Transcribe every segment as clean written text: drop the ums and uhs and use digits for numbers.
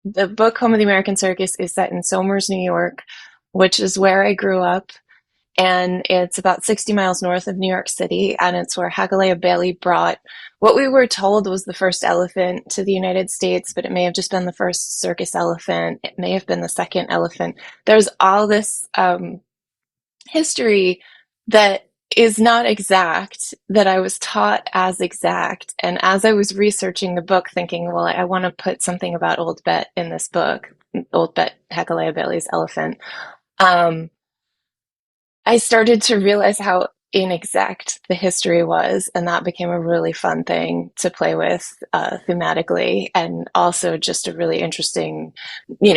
The book Home of the American Circus is set in Somers, New York, which is where I grew up. And it's about 60 miles north of New York City. And it's where Hackalea Bailey brought what we were told was the first elephant to the United States, but it may have just been the first circus elephant. It may have been the second elephant. There's all this history that is not exact, that I was taught as exact. And as I was researching the book, thinking, well, I want to put something about Old Bet in this book, Old Bet Heckelea Bailey's elephant, um, I started to realize how inexact the history was. And that became a really fun thing to play with thematically. And also just a really interesting,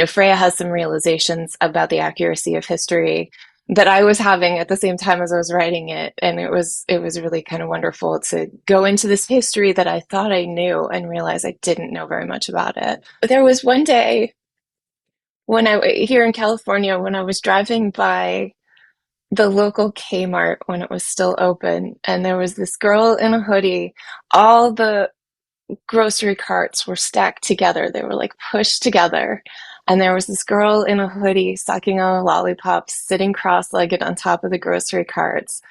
Freya has some realizations about the accuracy of history that I was having at the same time as I was writing it. And it was really kind of wonderful to go into this history that I thought I knew and realize I didn't know very much about it. But there was one day here in California, when I was driving by the local Kmart when it was still open, and there was this girl in a hoodie. All the grocery carts were stacked together. They were like pushed together. And there was this girl in a hoodie sucking on a lollipop, sitting cross-legged on top of the grocery carts.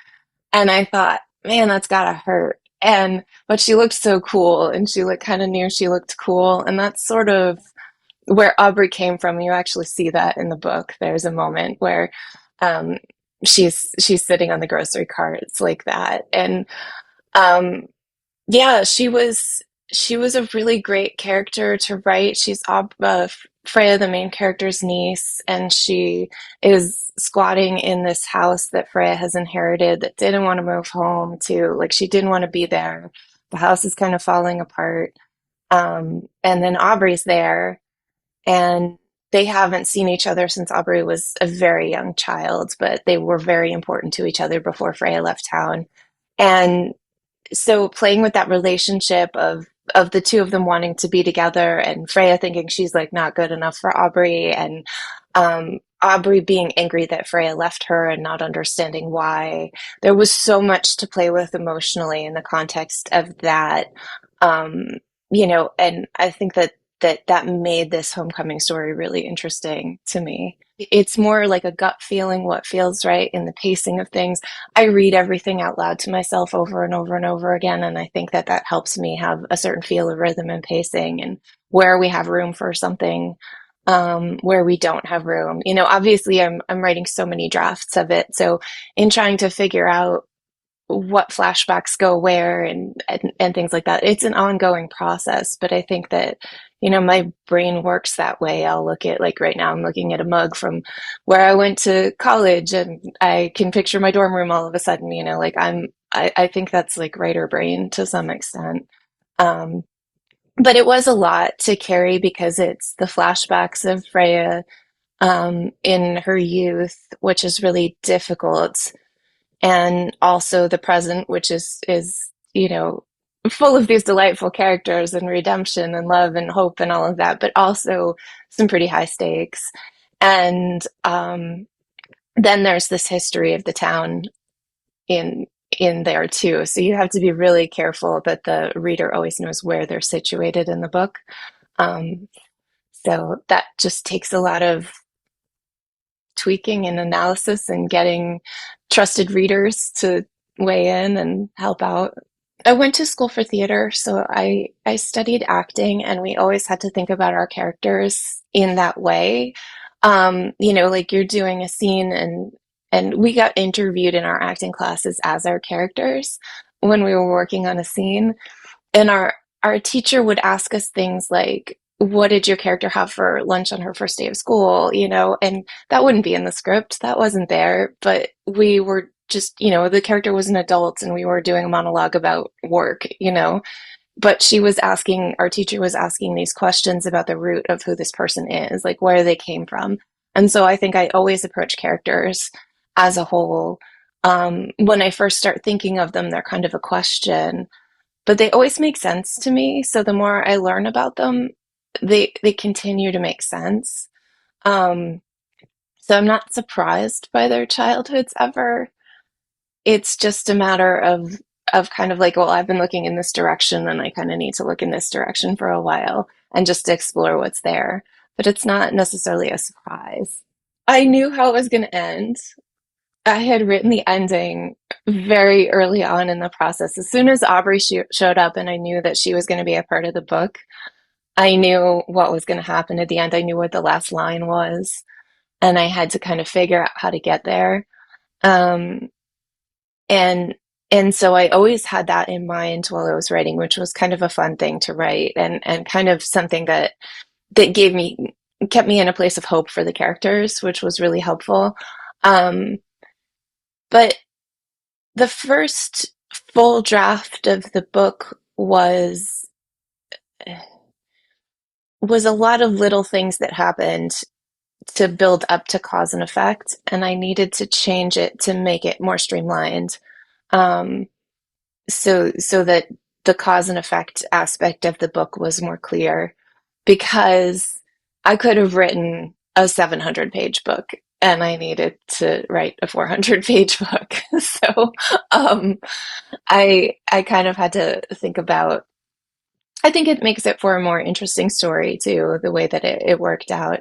And I thought, man, that's gotta hurt. But she looked so cool, and she looked kind of knew she looked cool. And that's sort of where Aubrey came from. You actually see that in the book. There's a moment where um, she's sitting on the grocery carts like that. And um, yeah, she was a really great character to write. She's Freya, the main character's niece, and she is squatting in this house that Freya has inherited that didn't want to move home to. Like, she didn't want to be there. The house is kind of falling apart. And then Aubrey's there, and they haven't seen each other since Aubrey was a very young child, but they were very important to each other before Freya left town. And so playing with that relationship of the two of them wanting to be together, and Freya thinking she's like not good enough for Aubrey, and Aubrey being angry that Freya left her and not understanding why. There was so much to play with emotionally in the context of that. um, and I think that made this homecoming story really interesting to me. It's more like a gut feeling, what feels right in the pacing of things. I read everything out loud to myself over and over and over again, and I think that helps me have a certain feel of rhythm and pacing, and where we have room for something, where we don't have room. Obviously, I'm writing so many drafts of it, so in trying to figure out what flashbacks go where, and things like that. It's an ongoing process, but I think that, my brain works that way. I'll look at, like, right now I'm looking at a mug from where I went to college, and I can picture my dorm room all of a sudden, like I think that's like writer brain to some extent. Um, but it was a lot to carry because it's the flashbacks of Freya in her youth, which is really difficult, and also the present, which is full of these delightful characters and redemption and love and hope and all of that, but also some pretty high stakes. And then there's this history of the town in in there too. So you have to be really careful that the reader always knows where they're situated in the book. Um, so that just takes a lot of tweaking and analysis and getting trusted readers to weigh in and help out. I went to school for theater, so I studied acting, and we always had to think about our characters in that way. Like you're doing a scene, and we got interviewed in our acting classes as our characters when we were working on a scene. And our teacher would ask us things like, what did your character have for lunch on her first day of school? And that wouldn't be in the script. That wasn't there. But we were just, the character was an adult, and we were doing a monologue about work. But our teacher was asking these questions about the root of who this person is, like where they came from. And so I think I always approach characters as a whole. When I first start thinking of them, they're kind of a question, but they always make sense to me. So the more I learn about them, they continue to make sense. Um, so I'm not surprised by their childhoods ever. It's just a matter of kind of like, well, I've been looking in this direction, and I kind of need to look in this direction for a while and just explore what's there. but it's not necessarily a surprise. I knew how it was going to end. I had written the ending very early on in the process. As soon as Aubrey showed up and I knew that she was going to be a part of the book, I knew what was going to happen at the end. I knew what the last line was, and I had to kind of figure out how to get there. Um, and and so I always had that in mind while I was writing, which was kind of a fun thing to write, and kind of something that gave me kept me in a place of hope for the characters, which was really helpful. Um, but the first full draft of the book was a lot of little things that happened to build up to cause and effect, and I needed to change it to make it more streamlined. Um, so that the cause and effect aspect of the book was more clear, because I could have written a 700-page book and I needed to write a 400-page book. So um, I kind of had to think about. I think it makes it for a more interesting story too, the way that it worked out.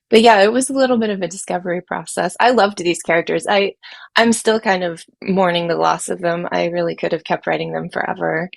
But yeah, it was a little bit of a discovery process. I loved these characters. I'm still kind of mourning the loss of them. I really could have kept writing them forever.